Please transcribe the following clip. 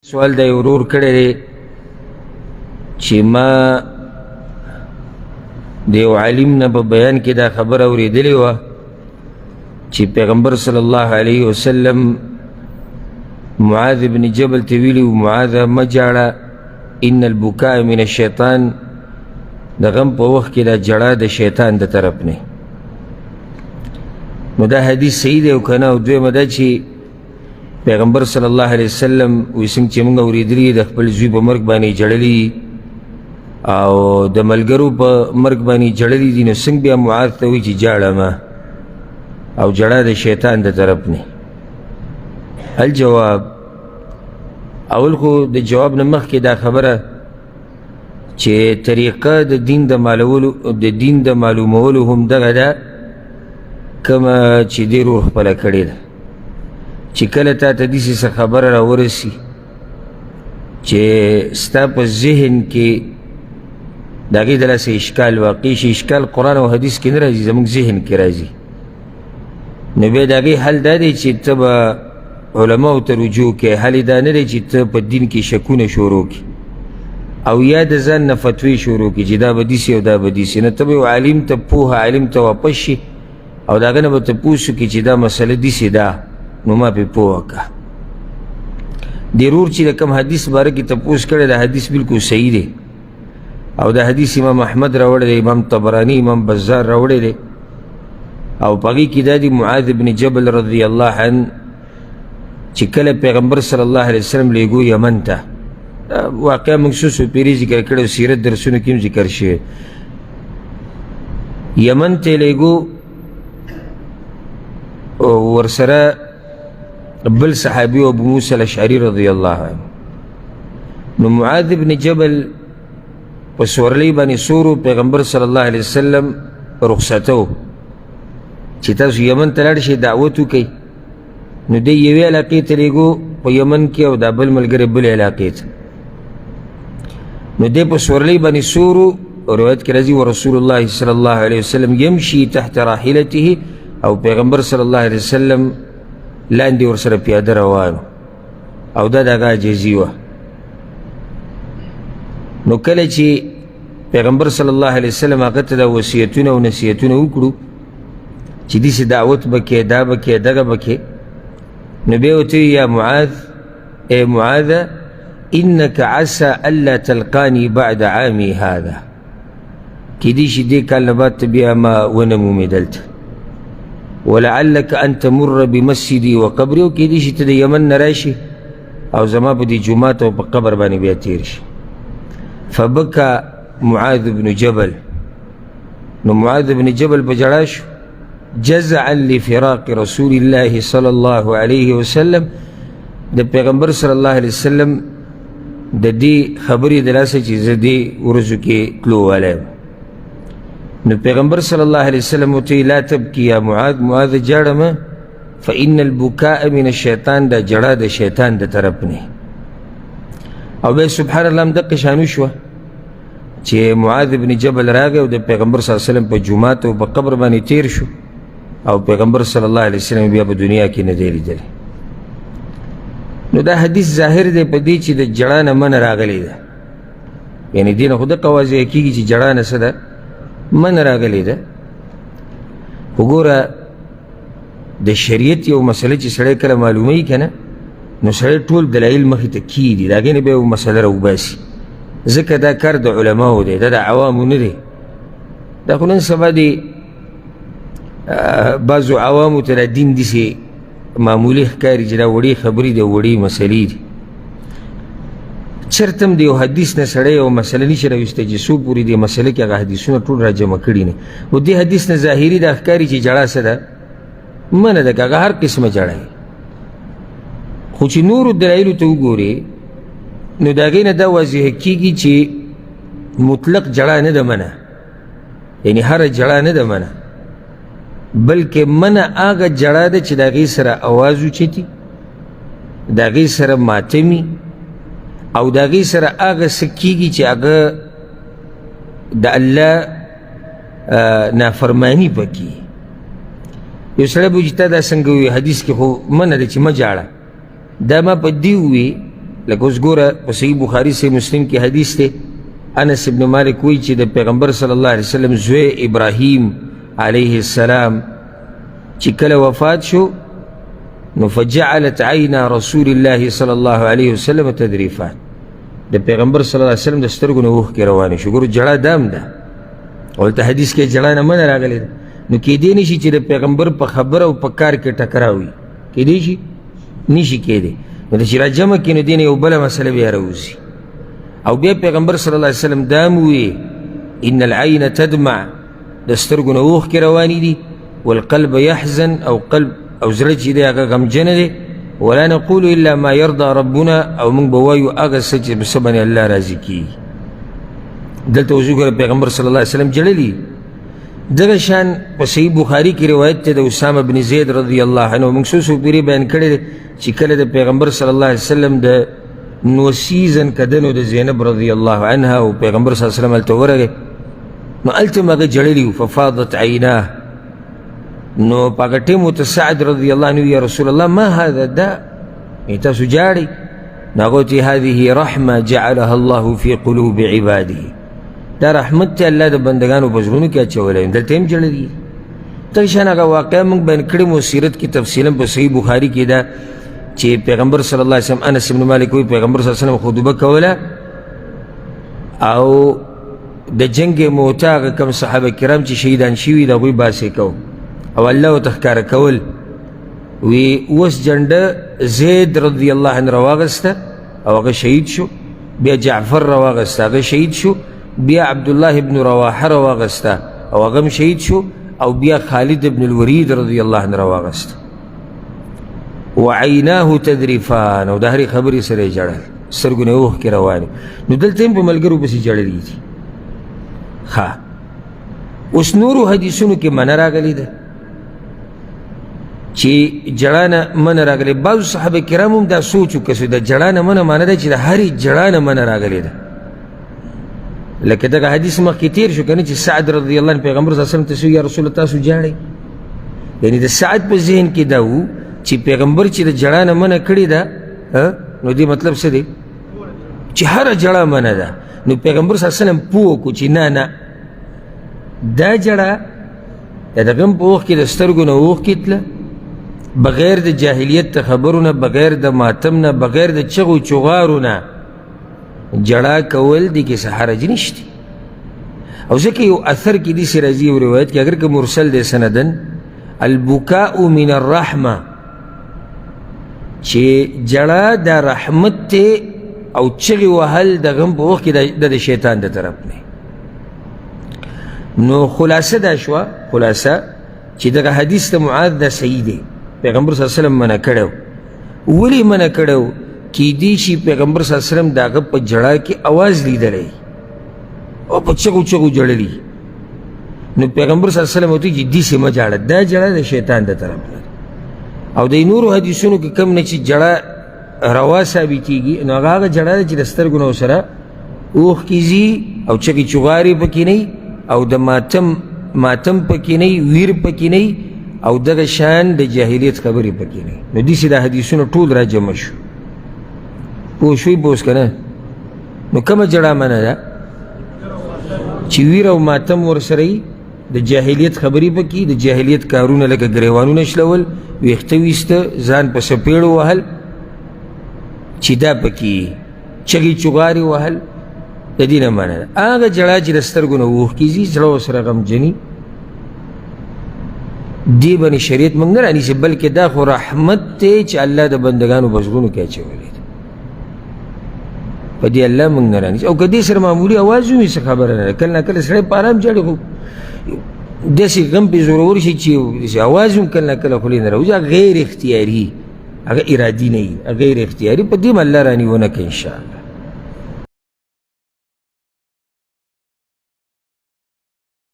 سوال دا ورور کړی دی چې ما د یو عالم نه په بیان کې دا خبره اورېدلې وه چې پیغمبر صلی الله علیه وسلم معاذ بن جبل ته ویلي و معاذ مه جاړه ان البکاء من الشیطان د غم په وخت کې دا جړه د شیطان د طرف نه. نو دا حدیث صحیح دی او که نه؟ او دویمه دا چې پیغمبر صلی الله علیه وسلم وایي څنګه چې موږ اورېدلي د خپل زوی په مرګ باندې ژړلي او د ملګرو په مرګ باندې ژړلي دي، نو څنګه بیا معاذ ته وایي چې جاړه مه او جړه د شیطان د طرف نه؟ الجواب، اول خو د جواب نه مخکې دا خبره چې طریقه د دین د معلومولو هم دغه ده کومه چې دې روح خپله کړې ده چې کله تا ته داسې څه خبره راورسي چې ستا په ذهن کې د هغې دلاسې اشکال واقع شي. اشکال قرآن او حدیث کې نه راځي، زموږ ذهن کې راځي. نو بیا د هغې حل دا دی چې ته به علماو ته رجوع کې. حل دا نه دی چې ته په دین کې شکونه شروع کړي او یا د ځان نه فتوی شروع کړي چې دا به داسې او دا به داسې. نه ته به یو عالم ته پوهه عالم ته واپس شي او د هغه نه به تپوس وکړي چې دا مسله داسې ده، نو ما پې پوه کړه. د رور چې د کوم حدیث باره کې تپوس کړی دا حدیث بالکل صحیح دی او دا حدیث امام احمد راوړی دی، امام طبرانی، امام بزار راوړی دی او په هغې کې دا دی معاذ بن جبل رضی الله عنه چې کله پیغمبر صلی الله علیه وسلم لیږو یمن ته، واقعا موږ څو څو پیرې ذکر کړی، سیرت درسونو کې هم ذکر شوی. یمن ته لیږو ورسره بل صحابي ابو موسى الاشعري رضی الله عنه. نو معاذ بن جبل په سورلۍ باندې سورو پیغمبر صلی الله علیه وسلم رخصتو چې تاسو یمن ته لاړ شئ دعوت وکئ. نو دی یوې علاقې ته لیږو په یمن کې او دا بل ملګری بلې علاقې ته. نو دی په سورلۍ باندې سورو، روایت کې راځي ورسول الله صلی الله علیه وسلم یمشي تحت راحلته، او پیغمبر صلی الله علیه وسلم لاندې ورسره پیاده روانو او دا د هغه عاجزي وه. نو کله چې پیغمبر صلی الله علیه وسلم هغه ته دا وصیتونه او نصیحتونه وکړو چې داسې دعوت به کې، دا به کې، دغه به کې، نو بیا ورته یا معاذ، ای معاذ انک عسى الا تلقانی بعد عامی هذا، کیدای شي دې کال نه بعد ته بیا ما ونه مومې دلته، ولعلك ان تمر بمسجدي وقبري، او کیدای شي ته د یمن نه راشي او زما په دې جومات او په قبر باندې بیا تیر شي. فبكى معاذ بن جبل، نو معاذ بن جبل په ژړا شو جزعا لفراق رسول الله صلی الله علیه وسلم، د پیغمبر صلی الله علیه وسلم د دې خبرې د لاسه چې زه دې ورځو کې تلو والی یم. نو پیغمبر صلی الله علیه وسلم ورته لا تبکي یا معاذ، معاذ جاړه مه، فإن البکاء من الشیطان، دا جړه د شیطان د طرف نه. او بیا سبحان الله همدقې شانو شوه چې معاذ بن جبل راغی او د پیغمبر صلی الله علیه وسلم په جومات او په قبر باندې تیر شو او پیغمبر صلی الله علیه وسلم بیا په دنیا کې نه دی لیدلی. نو دا حدیث ظاهر دی په دې چې د جړه نه منع راغلی ده، یعنې دې نه خو دقه واضحه کېږي چې جړه نه څه ده، منع راغلی ده. خو ګوره د شریعت یو مسله چې سړی کله معلوموي که نه، نو سړی ټول دلایل مخې ته کیږي، د هغې نه بیا یو مسله راوباسي، ځکه دا کار د علماو دی، دا د عوامو نه دی. دا خو نن سبا د بعضو عوامو ته دا دین داسې معمولي ښکاري چې دا وړې خبرې دي، وړې مسلې دي. چېرته هم د یو حدیث نه سړی یو مسله نشي راویستی چې څو پورې دې مسله کې هغه حدیثونه ټول راجمع کړي نه. او دې حدیث نه ظاهري دا ښکاري چې جړه څه ده، منع ده، که هغه هر قسمه جړه وي. خو چې نورو دلایلو ته وګورې نو د هغې نه دا واضحه کېږي چې مطلق جړه نه ده منع، یعنې هره جړه نه ده منع، بلکې منع هغه جړه ده چې د هغې سره اواز اوچتي، د هغې سره ماتمي او د هغې سره هغه څه کېږي چې هغه د الله نافرماني پکې. یو سړی به وایي چې تا دا څنګه ووایي، حدیث کې خو منع ده چې مه جاړه. دا ما په دې ووایي لکه اوس ګوره په صحیح بخاري صحیح مسلم کې حدیث دی، انس ابن مالک وایي چې د پیغمبر صلی الله علیه وسلم زوی ابراهیم علیه السلام چې کله وفات شو نو فجعلت عینا رسول الله صلی الله علیه وسلم تذریفان، د پیغمبر صلی الله علیه وسلم د سترګو نه اوښکې روانې شو. ګورو جړه دام ده، ولته حدیث کې جړه نه منه راغلی ده، نو کیدی نشي چې د پیغمبر په خبره او په کار کې ټکراو وي، کیدی شي نشي کیدی، نو د چې را جمع کړي نو دې نه یو بله مسله بیا راوځي. او بیا پیغمبر صلی الله علیه وسلم دا مو وی ان العین تدمع، د سترګو نه اوښکې روانې دي، والقلب يحزن او قلب او زړه چې دی هغه غمجنه دی، ولا نقول الا ما يرضى ربنا، او موږ به وایو هغه څه چې په څه باندې الله راضي کیږي. دلته اوس وګوره پیغمبر صلی الله علیه وسلم جړلي. دغه شان په صحیح بخاري کې روایت دی د اسامه بن زید رضی الله عنه، موږ څو پیرې بیان کړی دی چې کله د پیغمبر صلی الله علیه وسلم د نوسیزن کدنو د زینب رضی الله عنها او پیغمبر صلی الله علیه وسلم هلته ورغی نو هلته هم هغه جړلي وو، ففاضت عیناه. نو په هغه ټیم ورته سعد رضی الله عنه یا رسول الله ما هذا دا تاسو جاړئ؟ نو هغه ورته هذه رحمه جعلها الله في قلوب عباده، دا رحمت ته الله د بندگانو په زړونو کې اچولی، دلته هم جړلي. دغه شان هغه واقعه موږ بیان کړې مو سیرت کې تفصیلا په صحیح بخاري کې ده چې پیغمبر صلی الله علیه وسلم انس ابن مالک وایي پیغمبر صلی الله علیه وسلم خطبه کوله او د جنگ موته هغه کوم صحابه کرام چې شهیدان شوي د هغوی باسې کو او الله ورته ښکاره کول. وی اوس جنډه زید رضی الله عنه راواغسته او هغه شهید شو، بیا جعفر راواغسته هغه شهید شو، بیا عبدالله ابن رواحه راواغسته او هغه هم شهید شو، او بیا خالد ابن الولید رضی الله عنه راواغسته. وعیناه تذریفان، او د هرې خبرې سره یې جړل، سترګو نه اوښکې روانې. نو دلته هم په ملګرو پسې جړلي دي. ښه اوس نورو حدیثونو کې منه راغلې ده چې جړا نه منه راغلې. بعضو صحابه کرام هم دا سوچ وکړه د جړا نه منه معنی ده چې د هرې جړا نه منه راغلې ده. لکه دغه حدیث مخکې تیر شو که نه چې سعد رضی الله عنه پیغمبر صلی الله علیه وسلم ته یا رسول الله تاسو جاړئ، یعنې د سعد په ذهن کې دا و چې پیغمبر چې د جړا نه منع کړې ده نو دې مطلب څه دی چې هره جړه منع ده. نو پیغمبر صلی الله علیه وسلم پوه کړو چې نه نه دا جړه د غم په وخت کې د سترګو نه اوښکې تله، بغیر د جاهلیت خبرو نه، بغیر د ماتم نه، بغیر د چغو چغارو نه جړه کول دې کې څه حرج نشته. او ځکه یو اثر کې داسې راځي یو روایت کې اگر که مرسل دی سندن البکاء من الرحمه، چې جړه د رحمت ته او چغې وهل د غم په وخت کې د شیطان د طرف نه. نو خلاصه دا شوه، خلاصه چې دغه حدیث د معاذ دا صحیح دی، پیغمبر صلی الله علیه وسلم منع کړی و. ولې منع کړی و؟ کیدی شي پیغمبر صلی الله علیه وسلم د هغه په جړه کې اواز لیدلی او په چغو چغو جړلی، نو پیغمبر صلی الله علیه وسلم ورته چې داسې مه جاړه، دا جړه د شیطان د طرف نه. او د نورو حدیثونو کې کم نه چې جړه روا ثابتېږي، نو هغه جړه ده چې د سترګو نه ورسره اوښکې ځي او چغې چغارې پکې نه او د ماتم پکې نه ویر پکې نه او دغه شان د جاهلیت خبرې پکې نه. نو داسې دا حدیثونه ټول را جمع شو. پوه شوي به اوس که نه؟ نو کومه جړه منه ده چې ویر او ماتم ورسره وي، د جاهلیت خبرې پکې، د جاهلیت کارونه لکه ګریوانونه شلول، ویښته ویسته، ځان په سپېړو وهل چې دا پکې چغې چغارې وهل د دې نه منه ده. هغه جړه چې د سترګو نه اوښکې ځي، زړه ورسره غمجني، دې باندې شریعت موږ نه رانیسي، بلکې دا خو رحمت دی چې الله د بندګانو په زړونو کې اچولی دی، په دې الله موږ نه رانیسي. او که دې سره معمولي اواز وي څه خبره نه ده، کله نه کله سړی په ارام جاړي، خو داسې غم پې زورور شي چې اواز هم کله نه کله خولې نه راوځي، هغه غیر اختیاري، هغه ارادي نه وي، غیر اختیاري، په دې هم الله رانیونه کوي انشاءالله.